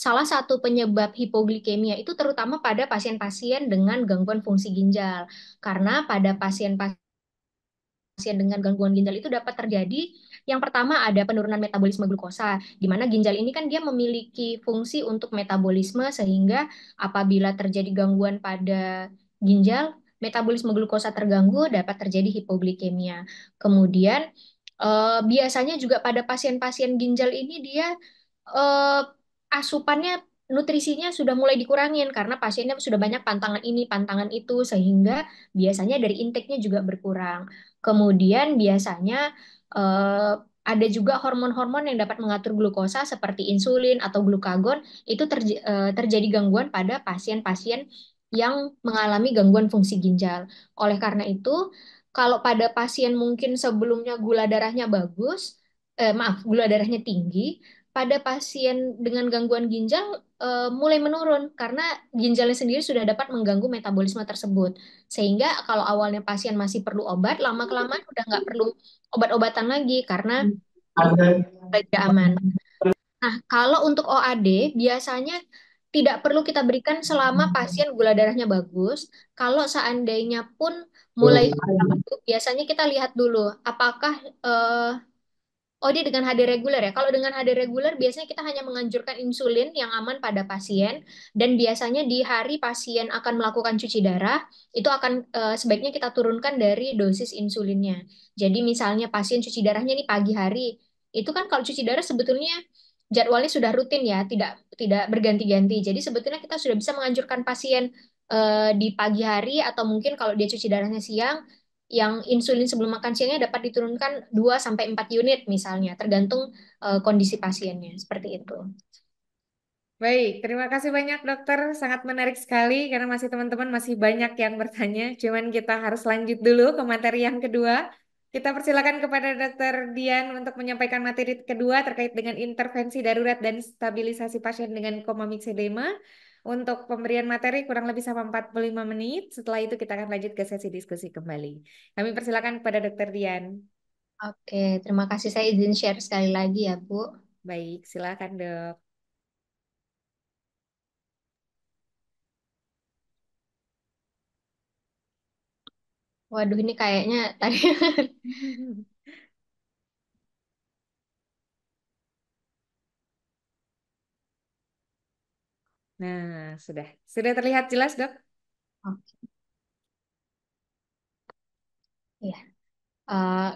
salah satu penyebab hipoglikemia itu terutama pada pasien-pasien dengan gangguan fungsi ginjal. Karena pada pasien-pasien dengan gangguan ginjal itu dapat terjadi yang pertama ada penurunan metabolisme glukosa, di mana ginjal ini kan dia memiliki fungsi untuk metabolisme sehingga apabila terjadi gangguan pada ginjal, metabolisme glukosa terganggu dapat terjadi hipoglikemia. Kemudian biasanya juga pada pasien-pasien ginjal ini dia eh, asupannya nutrisinya sudah mulai dikurangin karena pasiennya sudah banyak pantangan ini, pantangan itu sehingga biasanya dari intake-nya juga berkurang. Kemudian biasanya eh, ada juga hormon-hormon yang dapat mengatur glukosa seperti insulin atau glukagon itu terjadi gangguan pada pasien-pasien yang mengalami gangguan fungsi ginjal. Oleh karena itu, kalau pada pasien mungkin sebelumnya gula darahnya bagus, maaf, gula darahnya tinggi, pada pasien dengan gangguan ginjal mulai menurun karena ginjalnya sendiri sudah dapat mengganggu metabolisme tersebut. Sehingga kalau awalnya pasien masih perlu obat, lama-kelamaan udah nggak perlu obat-obatan lagi karena sudah aman. Nah, kalau untuk OAD biasanya tidak perlu kita berikan selama pasien gula darahnya bagus. Kalau seandainya pun mulai biasanya kita lihat dulu apakah eh, oh, dia dengan HD reguler ya. Kalau dengan HD reguler biasanya kita hanya menganjurkan insulin yang aman pada pasien dan biasanya di hari pasien akan melakukan cuci darah, itu akan sebaiknya kita turunkan dari dosis insulinnya. Jadi misalnya pasien cuci darahnya nih pagi hari, itu kan kalau cuci darah sebetulnya jadwalnya sudah rutin ya, tidak tidak berganti-ganti. Jadi sebetulnya kita sudah bisa menganjurkan pasien di pagi hari atau mungkin kalau dia cuci darahnya siang yang insulin sebelum makan siangnya dapat diturunkan 2 sampai 4 unit misalnya, tergantung kondisi pasiennya, seperti itu. Baik, terima kasih banyak dokter. Sangat menarik sekali karena masih teman-teman masih banyak yang bertanya. Cuman kita harus lanjut dulu ke materi yang kedua. Kita persilakan kepada dokter Dian untuk menyampaikan materi kedua terkait dengan intervensi darurat dan stabilisasi pasien dengan koma mixedema. Untuk pemberian materi kurang lebih sama 45 menit. Setelah itu kita akan lanjut ke sesi diskusi kembali. Kami persilakan kepada dokter Dian. Oke, terima kasih. Saya izin share sekali lagi ya, Bu. Baik, silakan dok. Waduh, ini kayaknya tadi. Nah, sudah. Sudah terlihat jelas, Dok? Oke, ya. Eh,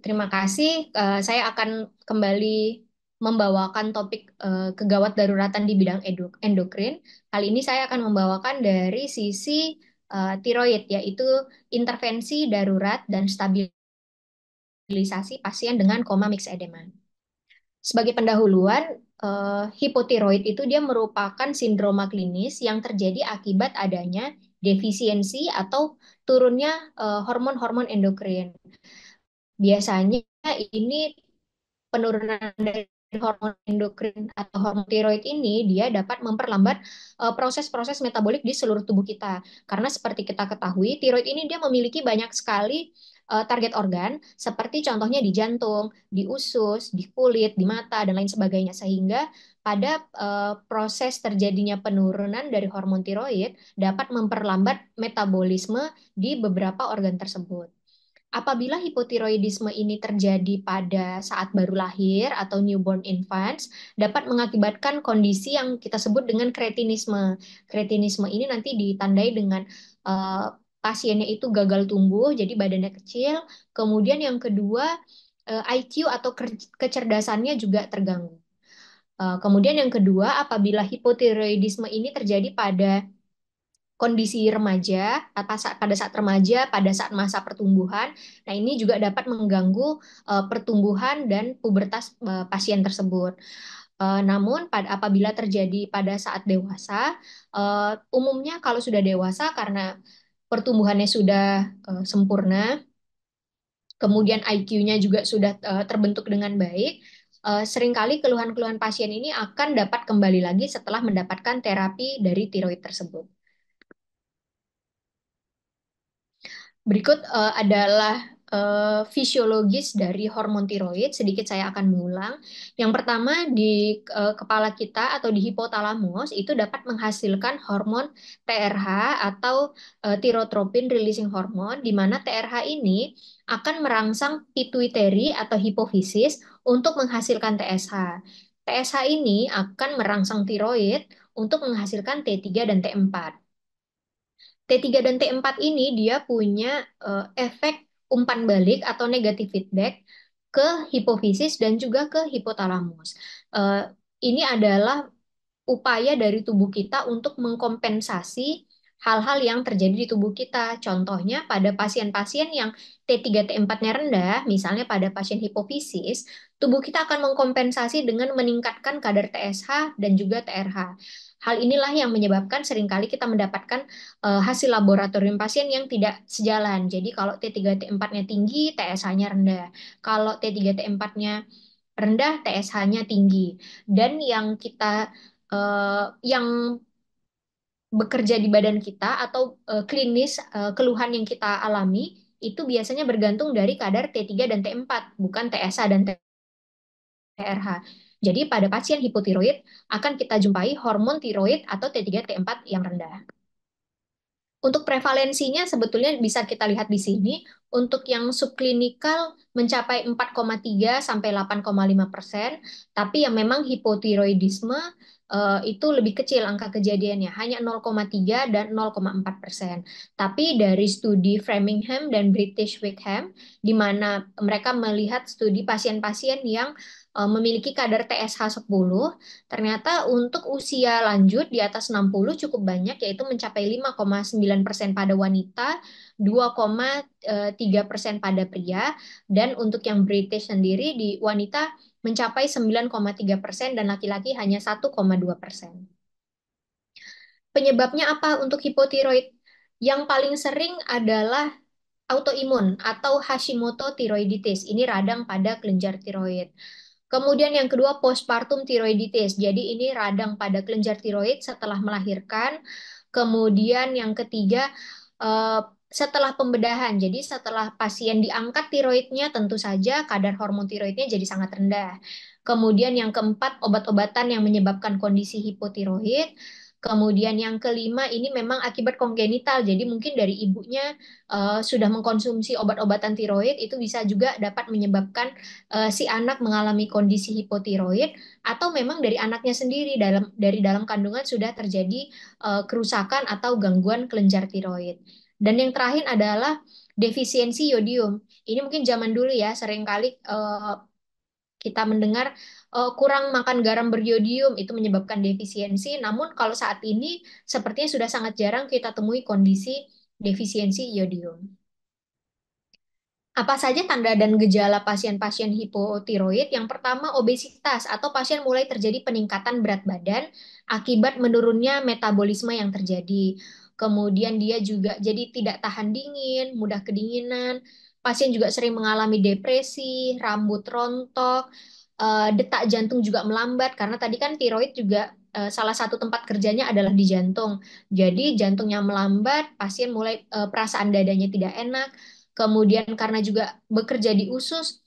Terima kasih. Saya akan kembali membawakan topik kegawat daruratan di bidang endokrin. Kali ini saya akan membawakan dari sisi tiroid, yaitu intervensi darurat dan stabilisasi pasien dengan koma mixed edema. Sebagai pendahuluan, hipotiroid itu dia merupakan sindroma klinis yang terjadi akibat adanya defisiensi atau turunnya hormon-hormon endokrin. Biasanya ini penurunan dari hormon endokrin atau hormon tiroid ini dia dapat memperlambat proses-proses metabolik di seluruh tubuh kita. Karena seperti kita ketahui, tiroid ini dia memiliki banyak sekali target organ seperti contohnya di jantung, di usus, di kulit, di mata dan lain sebagainya sehingga pada proses terjadinya penurunan dari hormon tiroid dapat memperlambat metabolisme di beberapa organ tersebut. Apabila hipotiroidisme ini terjadi pada saat baru lahir atau newborn infants, dapat mengakibatkan kondisi yang kita sebut dengan kretinisme. Kretinisme ini nanti ditandai dengan eh, pasiennya itu gagal tumbuh, jadi badannya kecil. Kemudian yang kedua, IQ atau kecerdasannya juga terganggu. Kemudian yang kedua, apabila hipotiroidisme ini terjadi pada kondisi remaja, pada saat remaja, pada saat masa pertumbuhan. Nah, ini juga dapat mengganggu pertumbuhan dan pubertas pasien tersebut. Namun, apabila terjadi pada saat dewasa, umumnya kalau sudah dewasa karena pertumbuhannya sudah sempurna, kemudian IQ-nya juga sudah terbentuk dengan baik, seringkali keluhan-keluhan pasien ini akan dapat kembali lagi setelah mendapatkan terapi dari tiroid tersebut. Berikut adalah fisiologis dari hormon tiroid. Sedikit saya akan mengulang. Yang pertama di kepala kita atau di hipotalamus itu dapat menghasilkan hormon TRH atau tyrotropin releasing hormone, di mana TRH ini akan merangsang pituitary atau hipofisis untuk menghasilkan TSH. TSH ini akan merangsang tiroid untuk menghasilkan T3 dan T4. T3 dan T4 ini dia punya efek umpan balik atau negatif feedback ke hipofisis dan juga ke hipotalamus. Eh, ini adalah upaya dari tubuh kita untuk mengkompensasi hal-hal yang terjadi di tubuh kita. Contohnya pada pasien-pasien yang T3 T4-nya rendah, misalnya pada pasien hipofisis, tubuh kita akan mengkompensasi dengan meningkatkan kadar TSH dan juga TRH. Hal inilah yang menyebabkan seringkali kita mendapatkan hasil laboratorium pasien yang tidak sejalan. Jadi kalau T3 T4-nya tinggi, TSH-nya rendah. Kalau T3 T4-nya rendah, TSH-nya tinggi. Dan yang bekerja di badan kita atau klinis keluhan yang kita alami itu biasanya bergantung dari kadar T3 dan T4, bukan TSH dan TRH. Jadi pada pasien hipotiroid akan kita jumpai hormon tiroid atau T3 T4 yang rendah. Untuk prevalensinya sebetulnya bisa kita lihat di sini. Untuk yang subklinikal mencapai 4,3 sampai 8,5%, tapi yang memang hipotiroidisme itu lebih kecil angka kejadiannya, hanya 0,3 dan 0,4%. Tapi dari studi Framingham dan British Wickham, di mana mereka melihat studi pasien-pasien yang memiliki kadar TSH 10, ternyata untuk usia lanjut di atas 60 cukup banyak, yaitu mencapai 5,9% pada wanita, 2,3% pada pria, dan untuk yang British sendiri di wanita mencapai 9,3% dan laki-laki hanya 1,2%. Penyebabnya apa untuk hipotiroid? Yang paling sering adalah autoimun atau Hashimoto thyroiditis. Ini radang pada kelenjar tiroid. Kemudian yang kedua postpartum tiroiditis. Jadi ini radang pada kelenjar tiroid setelah melahirkan. Kemudian yang ketiga eh, setelah pembedahan. Jadi setelah pasien diangkat tiroidnya tentu saja kadar hormon tiroidnya jadi sangat rendah. Kemudian yang keempat obat-obatan yang menyebabkan kondisi hipotiroid. Kemudian yang kelima ini memang akibat kongenital. Jadi mungkin dari ibunya sudah mengkonsumsi obat-obatan tiroid itu bisa juga dapat menyebabkan si anak mengalami kondisi hipotiroid atau memang dari anaknya sendiri dari dalam kandungan sudah terjadi kerusakan atau gangguan kelenjar tiroid. Dan yang terakhir adalah defisiensi yodium. Ini mungkin zaman dulu ya seringkali kita mendengar kurang makan garam beriodium itu menyebabkan defisiensi. Namun kalau saat ini sepertinya sudah sangat jarang kita temui kondisi defisiensi yodium. Apa saja tanda dan gejala pasien-pasien hipotiroid? Yang pertama, obesitas atau pasien mulai terjadi peningkatan berat badan akibat menurunnya metabolisme yang terjadi. Kemudian dia juga jadi tidak tahan dingin, mudah kedinginan. Pasien juga sering mengalami depresi, rambut rontok, detak jantung juga melambat karena tadi kan tiroid juga salah satu tempat kerjanya adalah di jantung. Jadi jantungnya melambat, pasien mulai perasaan dadanya tidak enak. Kemudian karena juga bekerja di usus,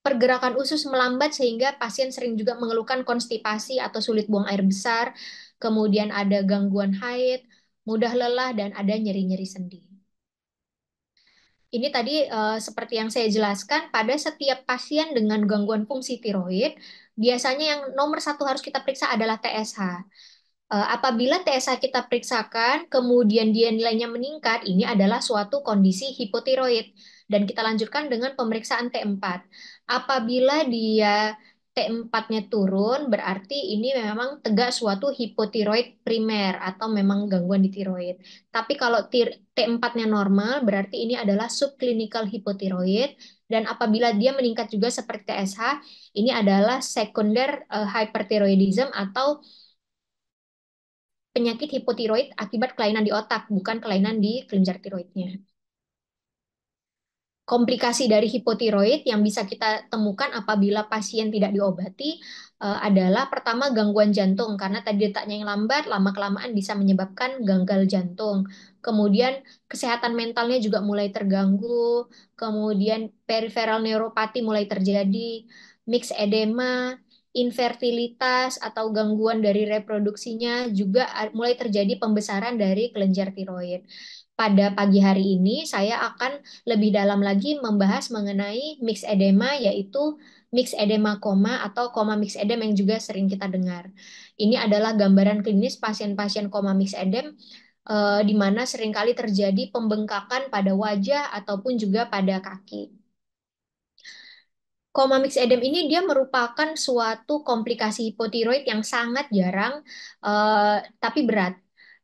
pergerakan usus melambat sehingga pasien sering juga mengeluhkan konstipasi atau sulit buang air besar. Kemudian ada gangguan haid, mudah lelah, dan ada nyeri-nyeri sendi. Ini tadi seperti yang saya jelaskan, pada setiap pasien dengan gangguan fungsi tiroid, biasanya yang nomor satu harus kita periksa adalah TSH. Apabila TSH kita periksakan, kemudian dia nilainya meningkat, ini adalah suatu kondisi hipotiroid. Dan kita lanjutkan dengan pemeriksaan T4. Apabila dia T4-nya turun, berarti ini memang tegak suatu hipotiroid primer atau memang gangguan di tiroid. Tapi kalau T4-nya normal, berarti ini adalah subclinical hipotiroid. Dan apabila dia meningkat juga seperti TSH, ini adalah sekunder hyperthyroidism atau penyakit hipotiroid akibat kelainan di otak, bukan kelainan di kelenjar tiroidnya. Komplikasi dari hipotiroid yang bisa kita temukan apabila pasien tidak diobati adalah pertama gangguan jantung karena tadi detaknya yang lambat, lama-kelamaan bisa menyebabkan gagal jantung. Kemudian kesehatan mentalnya juga mulai terganggu, kemudian peripheral neuropati mulai terjadi, mixed edema, infertilitas atau gangguan dari reproduksinya juga mulai terjadi pembesaran dari kelenjar tiroid. Pada pagi hari ini saya akan lebih dalam lagi membahas mengenai mixed edema, yaitu mixed edema koma atau koma mixed edem yang juga sering kita dengar. Ini adalah gambaran klinis pasien-pasien koma mixed edem di mana seringkali terjadi pembengkakan pada wajah ataupun juga pada kaki. Koma mixed edem ini dia merupakan suatu komplikasi hipotiroid yang sangat jarang tapi berat.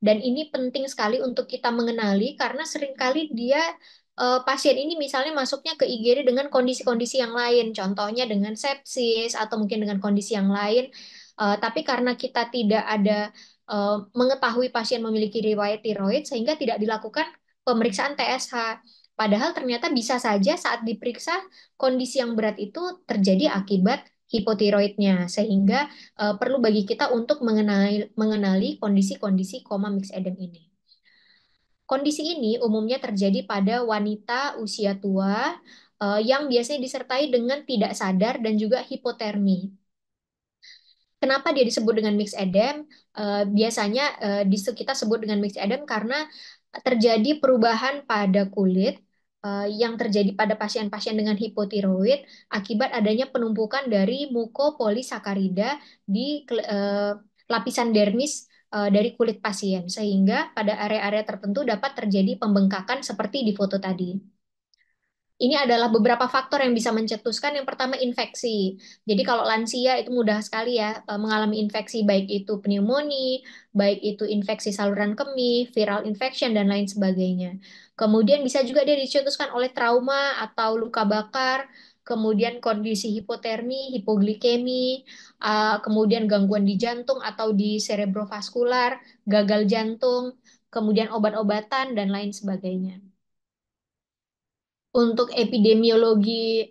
Dan ini penting sekali untuk kita mengenali karena seringkali dia pasien ini misalnya masuknya ke IGD dengan kondisi-kondisi yang lain, contohnya dengan sepsis atau mungkin dengan kondisi yang lain. Tapi karena kita tidak ada mengetahui pasien memiliki riwayat tiroid sehingga tidak dilakukan pemeriksaan TSH. Padahal ternyata bisa saja saat diperiksa kondisi yang berat itu terjadi akibat hipotiroidnya, sehingga perlu bagi kita untuk mengenali kondisi-kondisi koma mixed edem ini. Kondisi ini umumnya terjadi pada wanita usia tua yang biasanya disertai dengan tidak sadar dan juga hipotermi. Kenapa dia disebut dengan mixed edem? Biasanya kita sebut dengan mixed edem karena terjadi perubahan pada kulit yang terjadi pada pasien-pasien dengan hipotiroid akibat adanya penumpukan dari mukopolisakarida di lapisan dermis dari kulit pasien, sehingga pada area-area tertentu dapat terjadi pembengkakan seperti di foto tadi. Ini adalah beberapa faktor yang bisa mencetuskan. Yang pertama, infeksi. Jadi kalau lansia itu mudah sekali ya mengalami infeksi, baik itu pneumonia, baik itu infeksi saluran kemih, viral infection, dan lain sebagainya. Kemudian bisa juga dia dicetuskan oleh trauma atau luka bakar, kemudian kondisi hipotermi, hipoglikemi, kemudian gangguan di jantung atau di cerebrovaskular, gagal jantung, kemudian obat-obatan, dan lain sebagainya. Untuk epidemiologi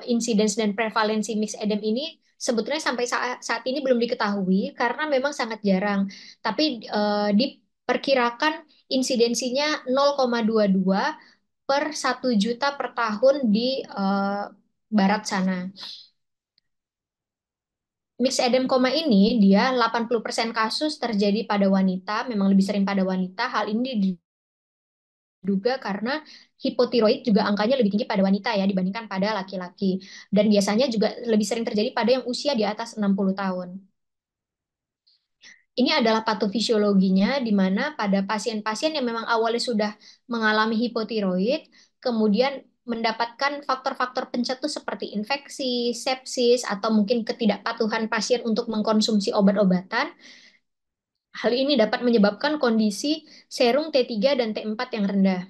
insidence dan prevalensi mixed edem ini sebetulnya sampai saat ini belum diketahui karena memang sangat jarang. Tapi diperkirakan insidensinya 0,22 per 1 juta per tahun di barat sana. Mixed edem koma ini dia 80% kasus terjadi pada wanita, memang lebih sering pada wanita. Hal ini diduga karena hipotiroid juga angkanya lebih tinggi pada wanita ya dibandingkan pada laki-laki. Dan biasanya juga lebih sering terjadi pada yang usia di atas 60 tahun. Ini adalah patofisiologinya di mana pada pasien-pasien yang memang awalnya sudah mengalami hipotiroid, kemudian mendapatkan faktor-faktor pencetus seperti infeksi, sepsis, atau mungkin ketidakpatuhan pasien untuk mengkonsumsi obat-obatan. Hal ini dapat menyebabkan kondisi serum T3 dan T4 yang rendah.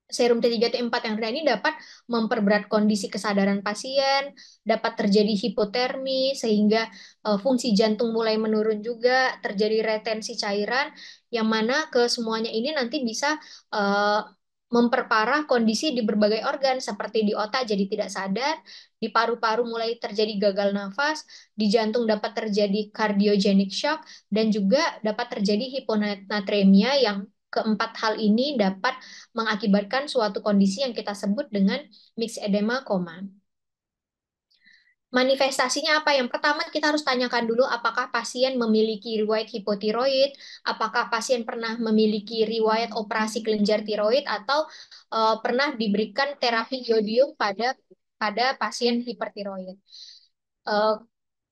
Serum T3 T4 yang rendah ini dapat memperberat kondisi kesadaran pasien, dapat terjadi hipotermi sehingga fungsi jantung mulai menurun juga, terjadi retensi cairan yang mana kesemuanya ini nanti bisa uh, memperparah kondisi di berbagai organ seperti di otak jadi tidak sadar, di paru-paru mulai terjadi gagal nafas, di jantung dapat terjadi cardiogenic shock dan juga dapat terjadi hiponatremia yang keempat hal ini dapat mengakibatkan suatu kondisi yang kita sebut dengan mixed edema koma. Manifestasinya apa? Yang pertama kita harus tanyakan dulu apakah pasien memiliki riwayat hipotiroid, apakah pasien pernah memiliki riwayat operasi kelenjar tiroid atau pernah diberikan terapi iodium pada pasien hipertiroid. Uh,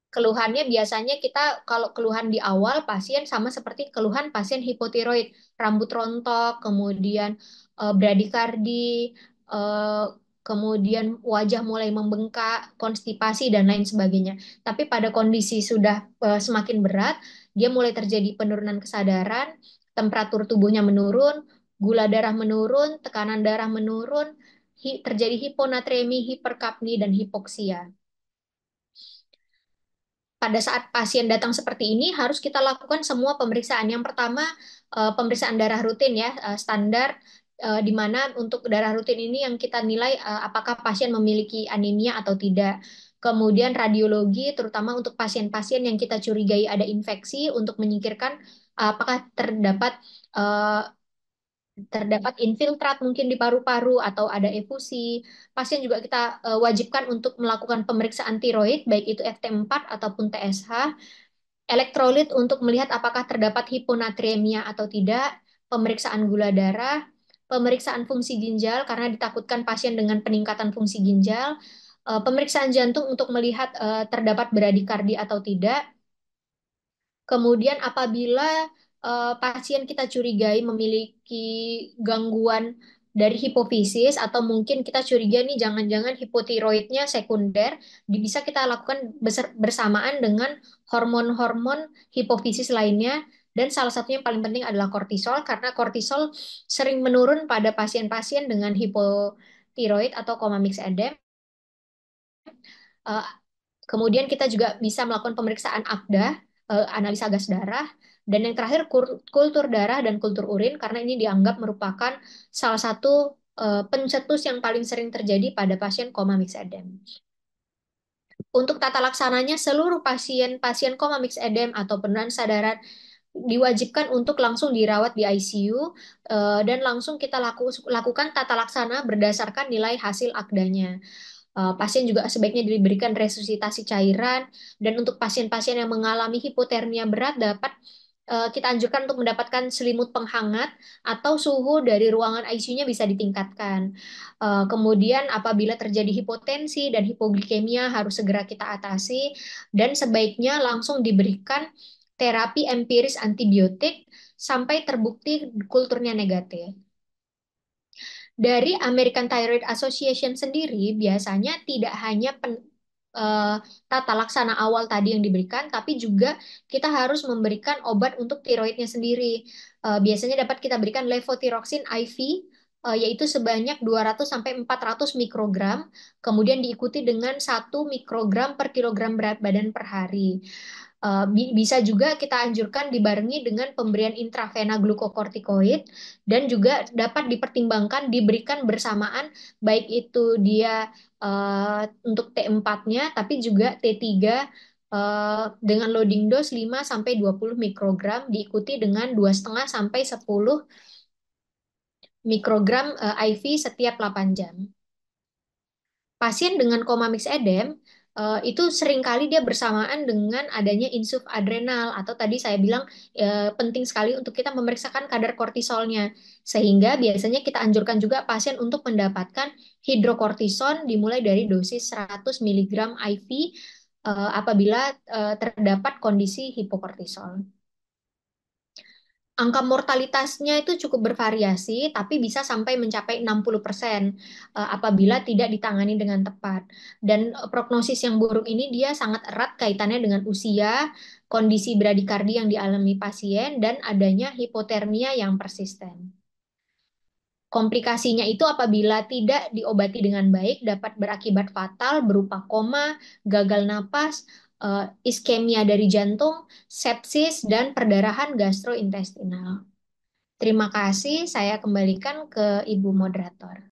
Keluhannya biasanya kita kalau keluhan di awal pasien sama seperti keluhan pasien hipotiroid, rambut rontok, kemudian bradikardi, eh, kemudian wajah mulai membengkak, konstipasi dan lain sebagainya. Tapi pada kondisi sudah semakin berat, dia mulai terjadi penurunan kesadaran, temperatur tubuhnya menurun, gula darah menurun, tekanan darah menurun, terjadi hiponatremi, hiperkapni dan hipoksia. Pada saat pasien datang seperti ini harus kita lakukan semua pemeriksaan. Yang pertama pemeriksaan darah rutin ya standar di mana untuk darah rutin ini yang kita nilai apakah pasien memiliki anemia atau tidak. Kemudian radiologi, terutama untuk pasien-pasien yang kita curigai ada infeksi, untuk menyingkirkan apakah eh, terdapat infiltrat mungkin di paru-paru atau ada efusi. Pasien juga kita wajibkan untuk melakukan pemeriksaan tiroid, baik itu FT4 ataupun TSH, elektrolit untuk melihat apakah terdapat hiponatremia atau tidak, pemeriksaan gula darah, pemeriksaan fungsi ginjal karena ditakutkan pasien dengan peningkatan fungsi ginjal, pemeriksaan jantung untuk melihat terdapat bradikardi atau tidak. Kemudian apabila pasien kita curigai memiliki gangguan dari hipofisis atau mungkin kita curiga nih jangan-jangan hipotiroidnya sekunder, bisa kita lakukan bersamaan dengan hormon-hormon hipofisis lainnya, dan salah satunya yang paling penting adalah kortisol karena kortisol sering menurun pada pasien-pasien dengan hipotiroid atau coma mixed edem. Eh, Kemudian kita juga bisa melakukan pemeriksaan AKDA, analisa gas darah, dan yang terakhir kultur darah dan kultur urin karena ini dianggap merupakan salah satu pencetus yang paling sering terjadi pada pasien koma mixed edem. Untuk tata laksananya, seluruh pasien koma mixed edem atau penurunan sadaran diwajibkan untuk langsung dirawat di ICU dan langsung kita lakukan tata laksana berdasarkan nilai hasil AKDA-nya. Pasien juga sebaiknya diberikan resusitasi cairan, dan untuk pasien-pasien yang mengalami hipotermia berat dapat kita anjurkan untuk mendapatkan selimut penghangat atau suhu dari ruangan ICU-nya bisa ditingkatkan. Kemudian apabila terjadi hipotensi dan hipoglikemia harus segera kita atasi dan sebaiknya langsung diberikan terapi empiris antibiotik sampai terbukti kulturnya negatif. Dari American Thyroid Association sendiri biasanya tidak hanya eh, tata laksana awal tadi yang diberikan, tapi juga kita harus memberikan obat untuk tiroidnya sendiri. Biasanya dapat kita berikan levothyroxine IV, yaitu sebanyak 200 sampai 400 mikrogram, kemudian diikuti dengan 1 mikrogram per kilogram berat badan per hari. Bisa juga kita anjurkan dibarengi dengan pemberian intravena glukokortikoid dan juga dapat dipertimbangkan diberikan bersamaan baik itu dia untuk T4-nya tapi juga T3 dengan loading dose 5 sampai 20 mikrogram diikuti dengan 2,5 sampai 10 mikrogram IV setiap 8 jam. Pasien dengan koma mixed edem itu seringkali dia bersamaan dengan adanya insuf adrenal atau tadi saya bilang penting sekali untuk kita memeriksakan kadar kortisolnya, sehingga biasanya kita anjurkan juga pasien untuk mendapatkan hidrokortison dimulai dari dosis 100 miligram IV apabila terdapat kondisi hipokortisol. Angka mortalitasnya itu cukup bervariasi, tapi bisa sampai mencapai 60% apabila tidak ditangani dengan tepat. Dan prognosis yang buruk ini dia sangat erat kaitannya dengan usia, kondisi bradikardi yang dialami pasien, dan adanya hipotermia yang persisten. Komplikasinya itu apabila tidak diobati dengan baik dapat berakibat fatal berupa koma, gagal napas, iskemia dari jantung, sepsis, dan perdarahan gastrointestinal. Terima kasih, saya kembalikan ke Ibu Moderator.